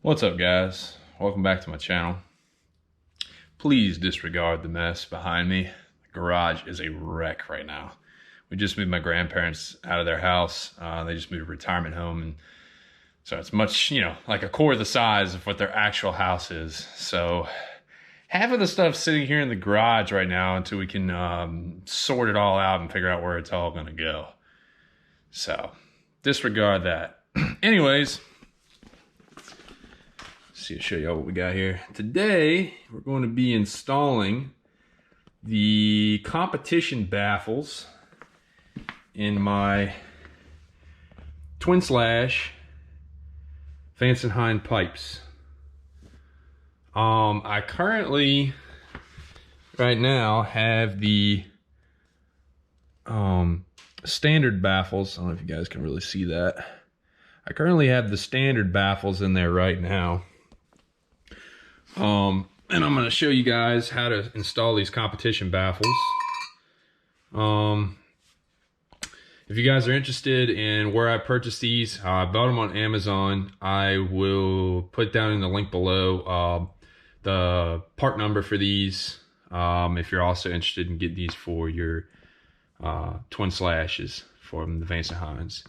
What's up, guys? Welcome back to my channel. Please disregard the mess behind me. The garage is a wreck right now. We just moved my grandparents out of their house. They just moved to a retirement home, and so it's much, like a quarter the size of what their actual house is. So half of the stuff sitting here in the garage right now until we can sort it all out and figure out where it's all going to go. So disregard that. Anyways, see, I'll show you what we got here. Today, we're going to be installing the competition baffles in my twin slash Vance Hines pipes. I currently, right now, have the standard baffles. I don't know if you guys can really see that. I currently have the standard baffles in there right now. And I'm going to show you guys how to install these competition baffles. If you guys are interested in where I purchased these, I bought them on Amazon. I will put down in the link below the part number for these, if you're also interested in getting these for your twin slashes from the Vance Hines.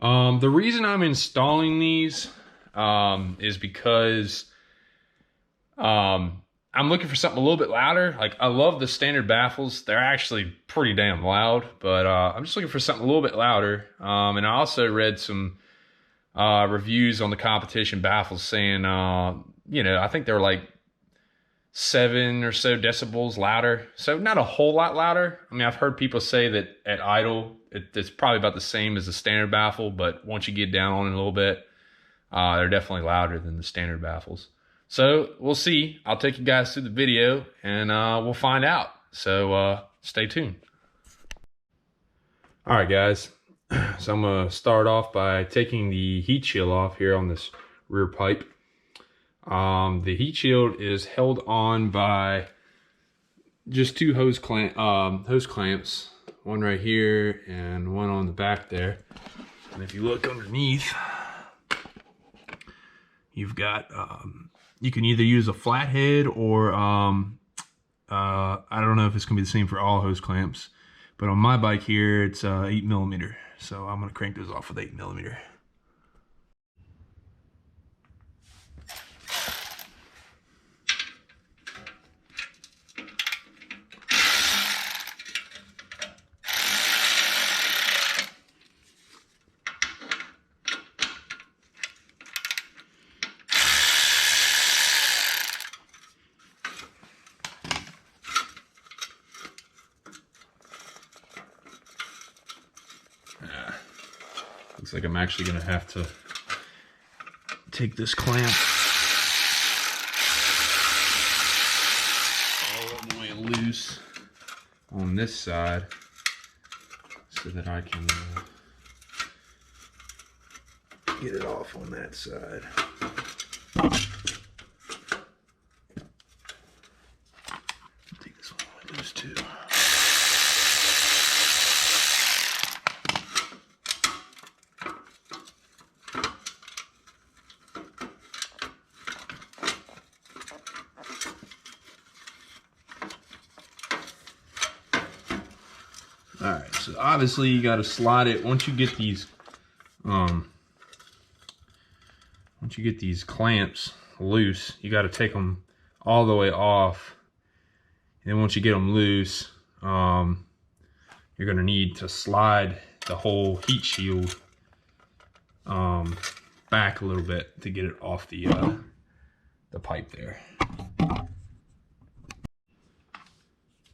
The reason I'm installing these is because I'm looking for something a little bit louder. Like, I love the standard baffles. They're actually pretty damn loud, but I'm just looking for something a little bit louder. And I also read some reviews on the competition baffles saying, I think they're like 7 or so decibels louder. So not a whole lot louder. I mean, I've heard people say that at idle, it's probably about the same as the standard baffle, but once you get down on it a little bit, they're definitely louder than the standard baffles. So we'll see. I'll take you guys through the video and we'll find out. So stay tuned. All right, guys. So I'm going to start off by taking the heat shield off here on this rear pipe. The heat shield is held on by just two hose clamps, one right here and one on the back there. And if you look underneath, you've got you can either use a flathead or I don't know if it's gonna be the same for all hose clamps, but on my bike here it's 8mm, so I'm gonna crank those off with 8mm. Looks like I'm actually gonna have to take this clamp all the way loose on this side so that I can get it off on that side. Take this one all the way loose too. Alright, so obviously you got to slide it once you get these clamps loose. You got to take them all the way off, and then once you get them loose, you're going to need to slide the whole heat shield back a little bit to get it off the pipe there.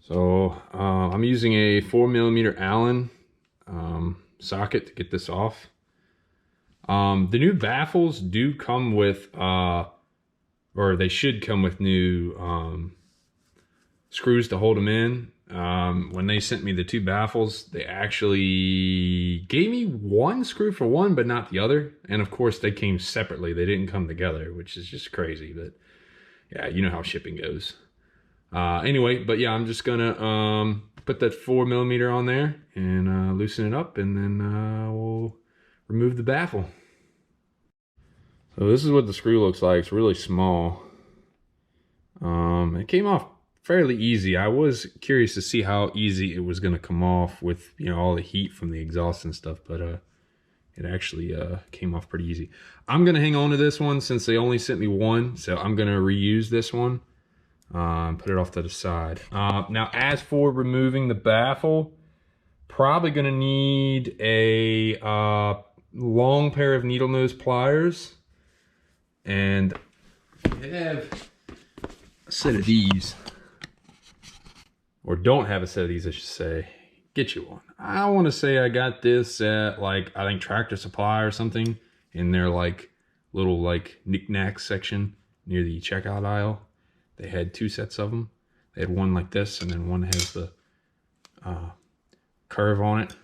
So I'm using a 4mm Allen socket to get this off. The new baffles do come with, or they should come with new screws to hold them in. When they sent me the two baffles, they actually gave me one screw for one, but not the other. And of course, they came separately. They didn't come together, which is just crazy. But yeah, you know how shipping goes. Anyway, but yeah, I'm just gonna put that 4mm on there and loosen it up, and then we'll remove the baffle. So this is what the screw looks like. It's really small. It came off fairly easy. I was curious to see how easy it was going to come off with, you know, all the heat from the exhaust and stuff, but it actually came off pretty easy. I'm going to hang on to this one since they only sent me one, so I'm going to reuse this one. Put it off to the side. Now, as for removing the baffle, probably going to need a long pair of needle nose pliers, and I have a set of these, or don't have a set of these, I should say. Get you one. I want to say I got this at, like, I think Tractor Supply or something, in their like little like knick-knack section near the checkout aisle. They had 2 sets of them. They had one like this, and then one has the curve on it.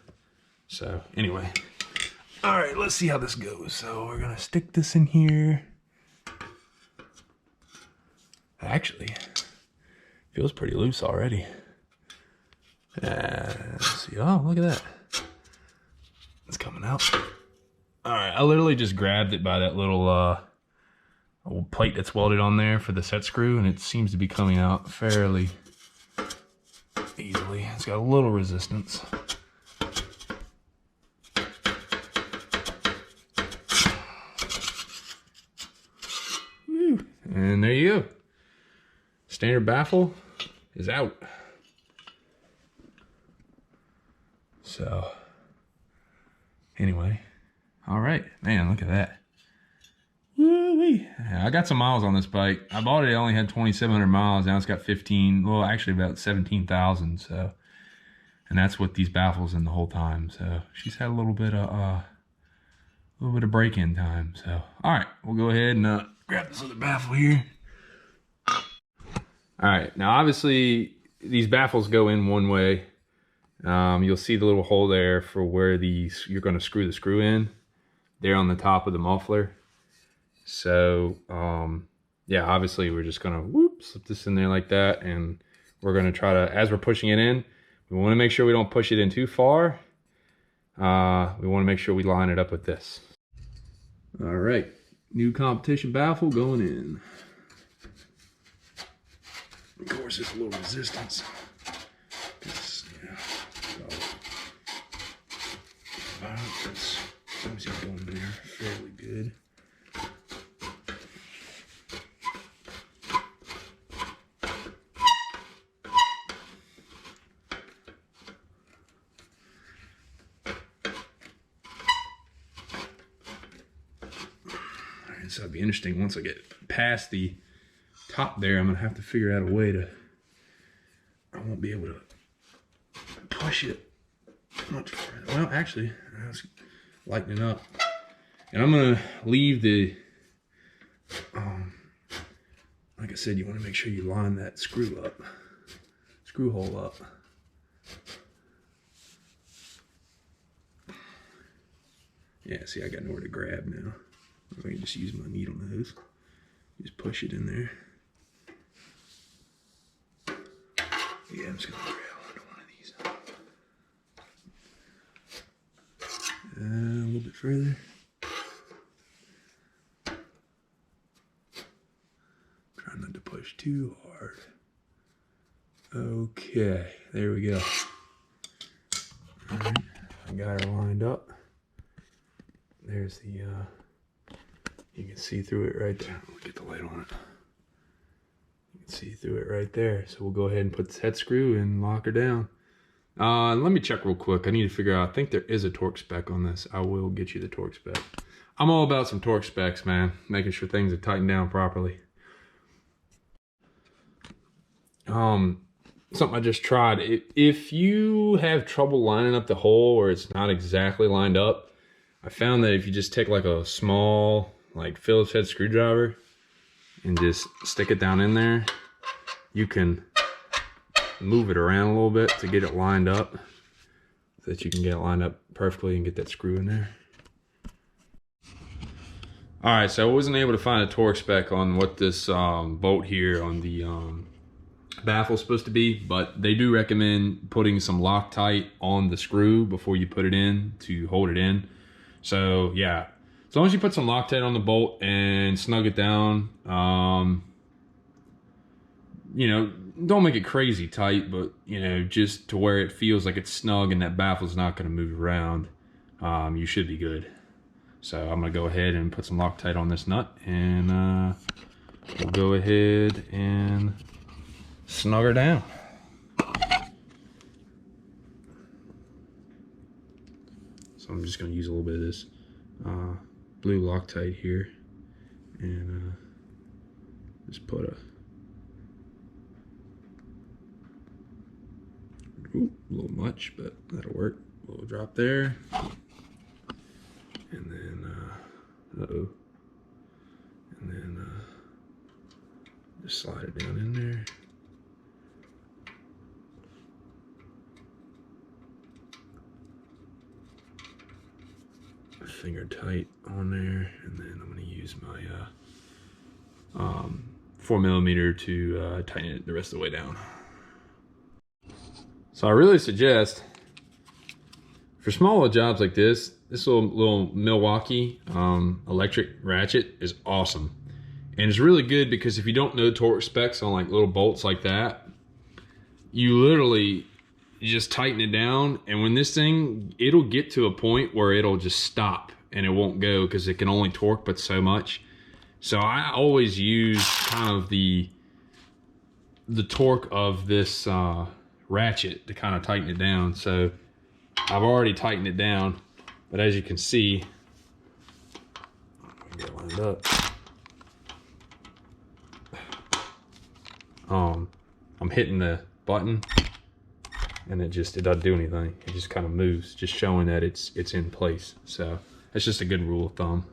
So anyway, all right, let's see how this goes. So we're gonna stick this in here. Actually, feels pretty loose already. Let's see. Oh, look at that. It's coming out. All right, I literally just grabbed it by that little plate that's welded on there for the set screw, and it seems to be coming out fairly easily. It's got a little resistance. Woo. And there you go. Standard baffle is out. So anyway, all right, man, look at that. Woo-wee. I got some miles on this bike. I bought it only had 2,700 miles. Now it's got 15, well, actually about 17,000. So, and that's with these baffles in the whole time. So she's had a little bit of break-in time. So, all right, we'll go ahead and grab this other baffle here. All right, now obviously these baffles go in one way. You'll see the little hole there for where these, you're going to screw the screw in there on the top of the muffler. So yeah, obviously we're just going to slip this in there like that, and we're going to try to, as we're pushing it in, we want to make sure we don't push it in too far. We want to make sure we line it up with this. All right, new competition baffle going in. Of course, there's a little resistance. Seems to be going there fairly good. Alright, so it'll be interesting once I get past the top there. I'm gonna have to figure out a way to, I won't be able to push it much further. Well, actually, let's lighten it up. And I'm gonna leave the, like I said, you wanna make sure you line that screw hole up. Yeah, see, I got nowhere to grab now. I can just use my needle nose. Just push it in there. Yeah, I'm just gonna grab onto one of these. A little bit further. Try not to push too hard. Okay, there we go. All right, I got her lined up. There's the, you can see through it right there. Let me get the light on it. You can see through it right there. So we'll go ahead and put the head screw and lock her down. Let me check real quick. I need to figure out, I think there is a torque spec on this. I will get you the torque spec. I'm all about some torque specs, man. Making sure things are tightened down properly. Something I just tried. If you have trouble lining up the hole or it's not exactly lined up, I found that if you just take like a small, like Phillips head screwdriver and just stick it down in there, you can move it around a little bit to get it lined up so that you can get it lined up perfectly and get that screw in there. All right, so I wasn't able to find a torque spec on what this bolt here on the baffle is supposed to be, but they do recommend putting some Loctite on the screw before you put it in to hold it in. So yeah, As long as you put some Loctite on the bolt and snug it down, you know, don't make it crazy tight, but, you know, just to where it feels like it's snug and that baffle's not going to move around, you should be good. So I'm going to go ahead and put some Loctite on this nut, and we'll go ahead and snug her down. So I'm just going to use a little bit of this blue Loctite here, and just put a little much, but that'll work. A little drop there, and then and then just slide it down in there. Finger tight on there, and then I'm going to use my 4mm to tighten it the rest of the way down. So I really suggest, for smaller jobs like this little Milwaukee electric ratchet is awesome. And it's really good because if you don't know torque specs on like little bolts like that, you literally just tighten it down, and when this thing, it'll get to a point where it'll just stop and it won't go because it can only torque but so much. So I always use kind of the torque of this ratchet to kind of tighten it down. So I've already tightened it down, but as you can see, get it lined up. I'm hitting the button, and it doesn't do anything. It just kind of moves, just showing that it's in place. So that's just a good rule of thumb.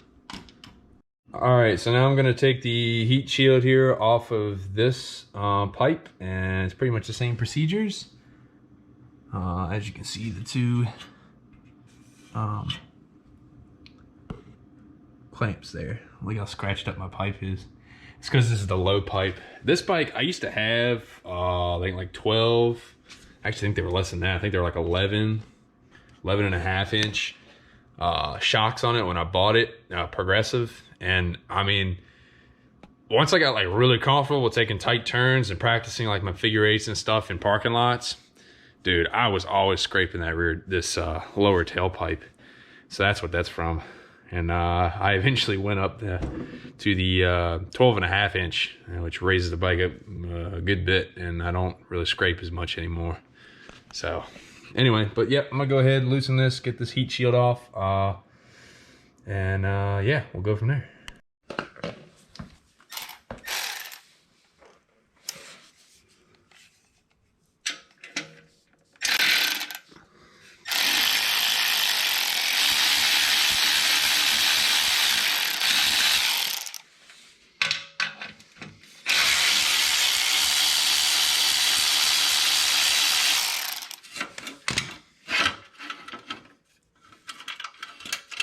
All right, so now I'm gonna take the heat shield here off of this pipe, and it's pretty much the same procedures. As you can see, the two clamps there. Look how scratched up my pipe is. It's because this is the low pipe. This bike, I used to have, I think like 12. I actually think they were less than that. I think they were like 11 and a half inch shocks on it when I bought it, progressive. And I mean, once I got like really comfortable with taking tight turns and practicing like my figure eights and stuff in parking lots, dude, I was always scraping that lower tailpipe. So that's what that's from. And I eventually went up to the 12 and a half inch, which raises the bike up a good bit, and I don't really scrape as much anymore. So anyway, but yep, I'm gonna go ahead and loosen this, get this heat shield off, and yeah, we'll go from there.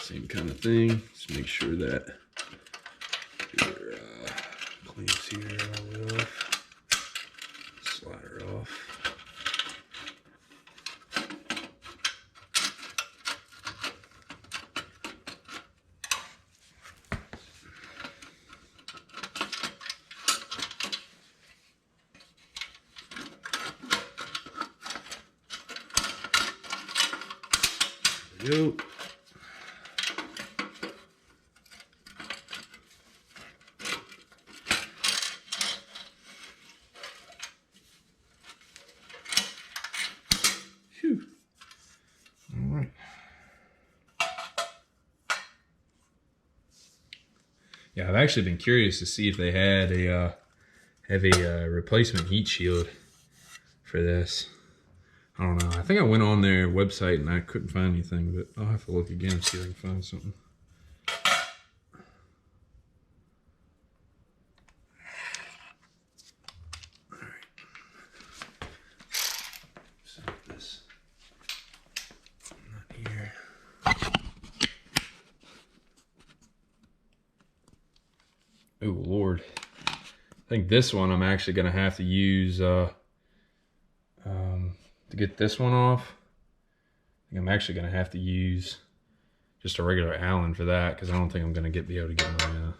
Same kind of thing. Just make sure that your clamps here are all the way off. Slide her off. There we go. Yeah, I've actually been curious to see if they had a replacement heat shield for this. I don't know. I think I went on their website and I couldn't find anything, but I'll have to look again and see if I can find something. All right. Set this nut here. Oh Lord, I think this one I'm actually gonna have to use to get this one off. I think I'm actually gonna have to use just a regular Allen for that, because I don't think I'm gonna be able to get my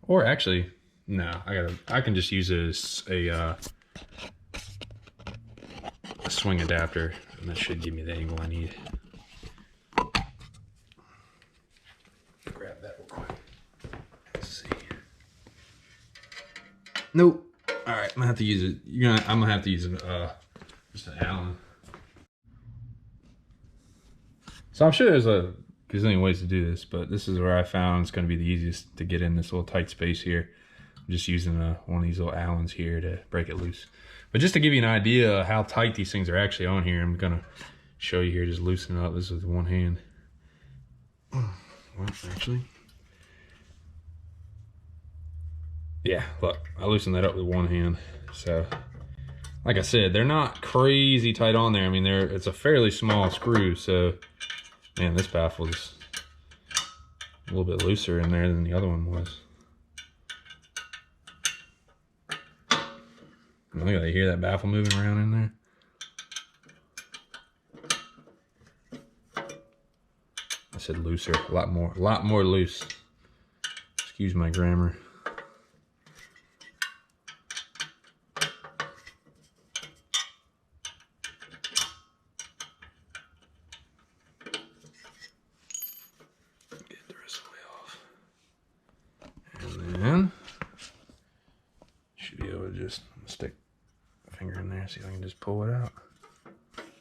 or actually no, I can just use it as a swing adapter, and that should give me the angle I need. Grab that real quick. Let's see. Nope. All right, I'm gonna have to use it. I'm gonna have to use just an Allen. So I'm sure there's a gazillion ways to do this, but this is where I found it's gonna be the easiest to get in this little tight space here. I'm just using one of these little Allens here to break it loose. But just to give you an idea of how tight these things are actually on here, I'm gonna show you here, just loosen it up. This is with one hand. Well, actually, yeah, look, I loosened that up with one hand. So, like I said, they're not crazy tight on there. I mean, it's a fairly small screw, so, man, this baffle is a little bit looser in there than the other one was. Look at that, you hear that baffle moving around in there? I said looser, a lot more loose. Excuse my grammar. Get the rest of the way off. And then, should be able to just stick a finger in there, see if I can just pull it out.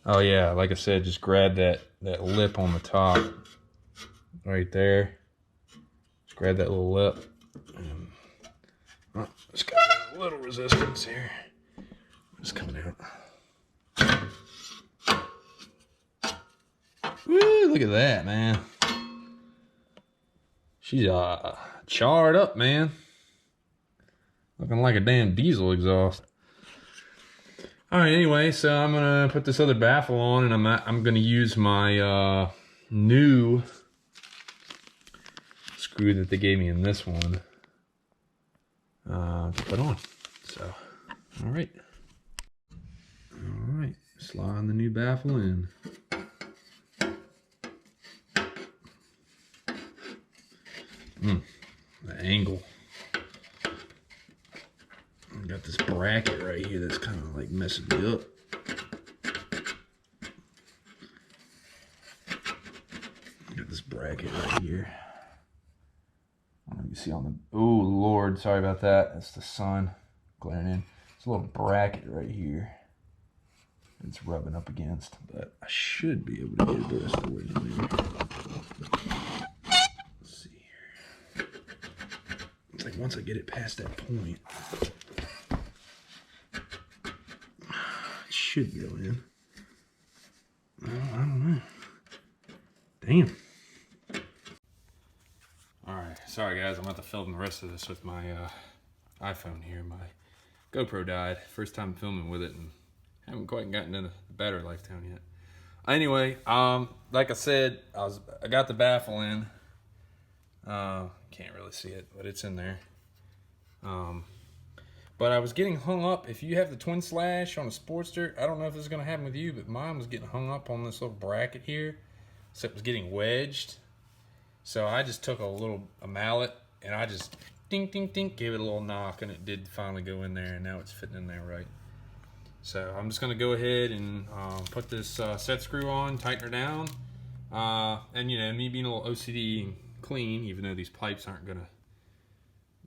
Oh yeah, like I said, just grab that lip on the top. Right there. Just grab that little lip. And, oh, it's got a little resistance here. It's coming out. Woo, look at that, man. She's charred up, man. Looking like a damn diesel exhaust. Alright, anyway, so I'm gonna put this other baffle on, and I'm gonna use my new screw that they gave me in this one to put on. So, alright, slide the new baffle in. The angle. I got this bracket right here that's kind of like messing me up. Got this bracket right here. You see on the, oh Lord, sorry about that. That's the sun glaring in. It's a little bracket right here. It's rubbing up against, but I should be able to get it the rest of the way in there. Let's see here. It's like once I get it past that point, it should go in. I don't know. Damn. Alright, sorry guys, I'm about to film the rest of this with my iPhone here. My GoPro died. First time filming with it, and haven't quite gotten into the battery lifetime yet. Anyway, like I said, I got the baffle in. Can't really see it, but it's in there. But I was getting hung up. If you have the twin slash on a Sportster, I don't know if this is going to happen with you, but mine was getting hung up on this little bracket here. So it was getting wedged. So I just took a mallet, and I just ding, ding, ding, gave it a little knock, and it did finally go in there, and now it's fitting in there right. So I'm just going to go ahead and put this set screw on, tighten her down. And, you know, me being a little OCD and clean, even though these pipes aren't going to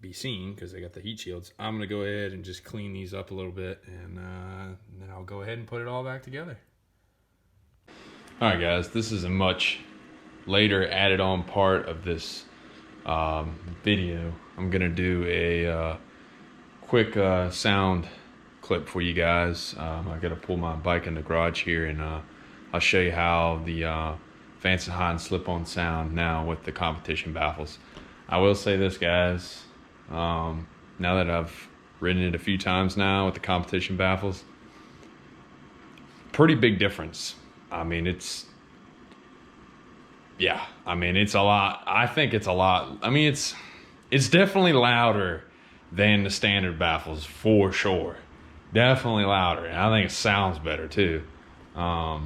be seen because they got the heat shields, I'm going to go ahead and just clean these up a little bit, and then I'll go ahead and put it all back together. Alright guys, this is a much later added on part of this video. I'm going to do a quick sound clip for you guys. I got to pull my bike in the garage here, and I'll show you how the Vance Hines Slip-on sound now with the competition baffles. I will say this, guys, now that I've ridden it a few times now with the competition baffles, pretty big difference. I mean, it's a lot. I think it's a lot. I mean, it's definitely louder than the standard baffles for sure. Definitely louder, and I think it sounds better too. I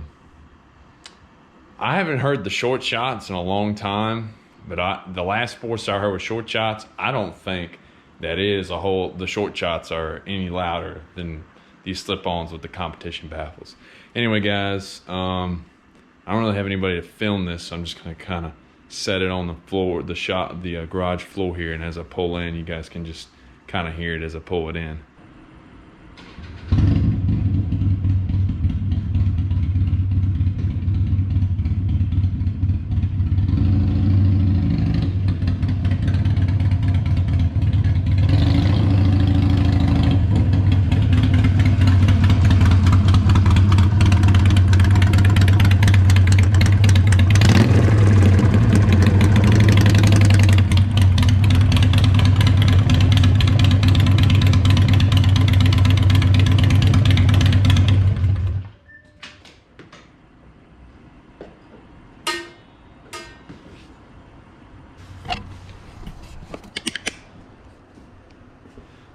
I haven't heard the short shots in a long time, but the last Sportster I heard was short shots. I don't think the short shots are any louder than these slip-ons with the competition baffles. Anyway, guys, I don't really have anybody to film this, so I'm just gonna kind of set it on the floor, the garage floor here, and as I pull in, you guys can just kind of hear it as I pull it in.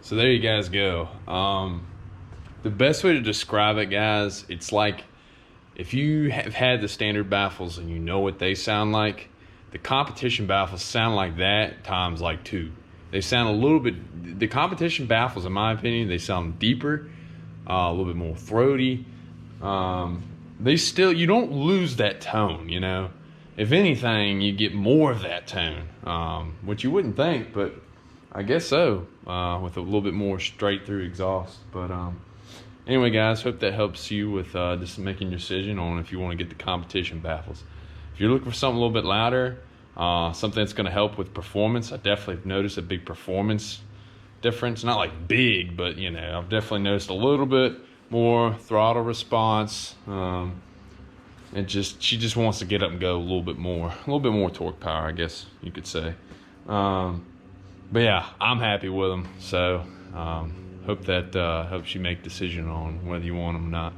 So there you guys go. The best way to describe it, guys, it's like if you have had the standard baffles and you know what they sound like, the competition baffles sound like that times like 2. They sound a little bit, the competition baffles, in my opinion, they sound deeper, a little bit more throaty. You don't lose that tone, you know. If anything, you get more of that tone, which you wouldn't think, but I guess so, with a little bit more straight through exhaust. But anyway, guys, hope that helps you with just making your decision on if you want to get the competition baffles. If you're looking for something a little bit louder, something that's going to help with performance, I definitely have noticed a big performance difference. Not like big, but you know, I've definitely noticed a little bit more throttle response. She just wants to get up and go a little bit more torque power, I guess you could say. But yeah, I'm happy with them. So hope that helps you make a decision on whether you want them or not.